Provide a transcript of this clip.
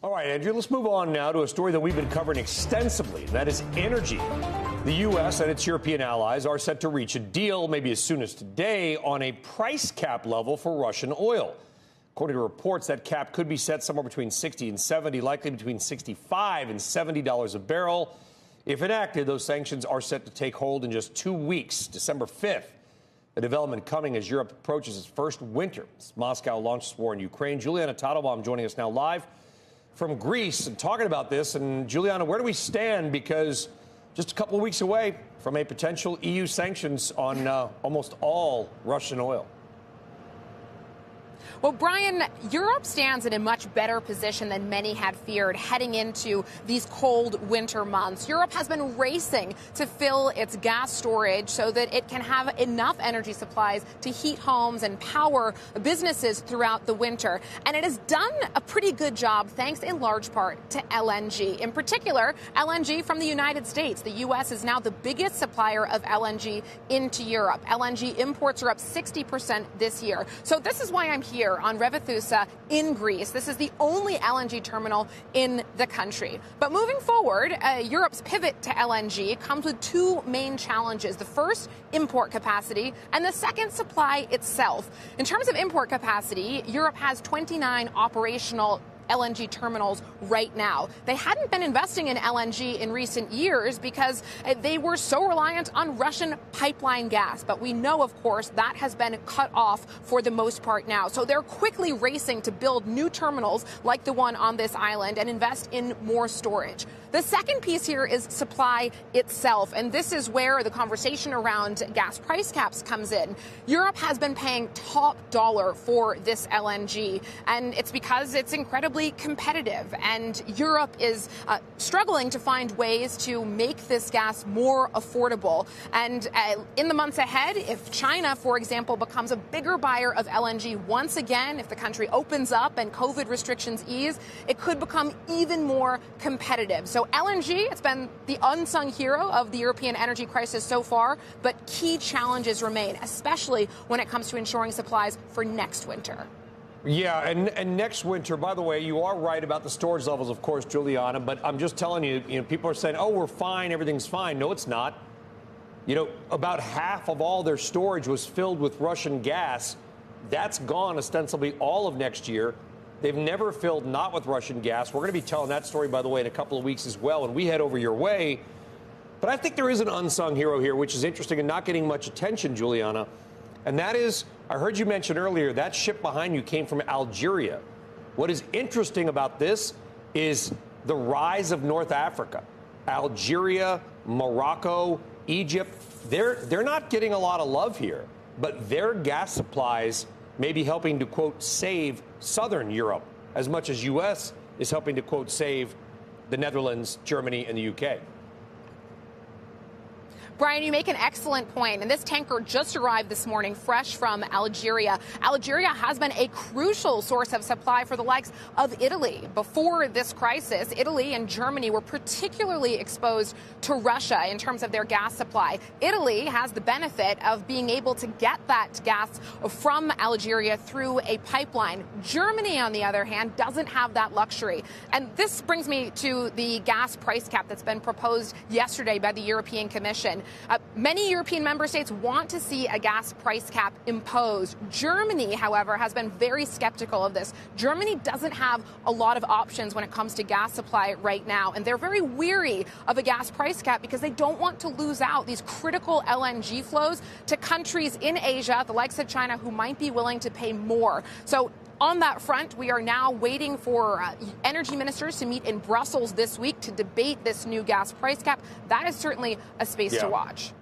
All right, Andrew, let's move on now to a story that we've been covering extensively. That is energy. The U.S. and its European allies are set to reach a deal maybe as soon as today on a price cap level for Russian oil. According to reports, that cap could be set somewhere between 60 and 70, likely between $65 and $70 a barrel. If enacted, those sanctions are set to take hold in just 2 weeks, December 5th. A development coming as Europe approaches its first winter as Moscow launched war in Ukraine. Juliana Tatelbaum joining us now live from Greece and talking about this. And Juliana, where do we stand? Because just a couple of weeks away from a potential EU sanctions on almost all Russian oil. Well, Brian, Europe stands in a much better position than many had feared heading into these cold winter months. Europe has been racing to fill its gas storage so that it can have enough energy supplies to heat homes and power businesses throughout the winter. And it has done a pretty good job, thanks in large part to LNG. In particular, LNG from the United States. The U.S. is now the biggest supplier of LNG into Europe. LNG imports are up 60% this year. So this is why I'm here on Revithousa in Greece. This is the only LNG terminal in the country. But moving forward, Europe's pivot to LNG comes with two main challenges. The first, import capacity, and the second, supply itself. In terms of import capacity, Europe has 29 operational LNG terminals right now. They hadn't been investing in LNG in recent years because they were so reliant on Russian pipeline gas. But we know, of course, that has been cut off for the most part now. So they're quickly racing to build new terminals like the one on this island and invest in more storage. The second piece here is supply itself. And this is where the conversation around gas price caps comes in. Europe has been paying top dollar for this LNG, and it's because it's incredibly competitive, and Europe is struggling to find ways to make this gas more affordable. And in the months ahead, if China, for example, becomes a bigger buyer of LNG once again, if the country opens up and COVID restrictions ease, it could become even more competitive. So LNG, it's been the unsung hero of the European energy crisis so far, but key challenges remain, especially when it comes to ensuring supplies for next winter. Yeah, and next winter, by the way, you are right about the storage levels, of course, Juliana, but I'm just telling you, people are saying, oh, we're fine, everything's fine. No, it's not. About half of all their storage was filled with Russian gas. That's gone ostensibly all of next year. They've never filled not with Russian gas. We're going to be telling that story, by the way, in a couple of weeks as well, and we head over your way. But I think there is an unsung hero here, which is interesting and not getting much attention, Juliana. And that is, I heard you mention earlier, that ship behind you came from Algeria. What is interesting about this is the rise of North Africa. Algeria, Morocco, Egypt, they're not getting a lot of love here, but their gas supplies may be helping to, quote, save southern Europe as much as U.S. is helping to, quote, save the Netherlands, Germany, and the U.K. Brian, you make an excellent point, and this tanker just arrived this morning fresh from Algeria. Algeria has been a crucial source of supply for the likes of Italy. Before this crisis, Italy and Germany were particularly exposed to Russia in terms of their gas supply. Italy has the benefit of being able to get that gas from Algeria through a pipeline. Germany, on the other hand, doesn't have that luxury. And this brings me to the gas price cap that's been proposed yesterday by the European Commission. Many European member states want to see a gas price cap imposed. Germany, however, has been very skeptical of this. Germany doesn't have a lot of options when it comes to gas supply right now, and they're very weary of a gas price cap because they don't want to lose out these critical LNG flows to countries in Asia, the likes of China, who might be willing to pay more. So on that front, we are now waiting for energy ministers to meet in Brussels this week to debate this new gas price cap. That is certainly a space to watch.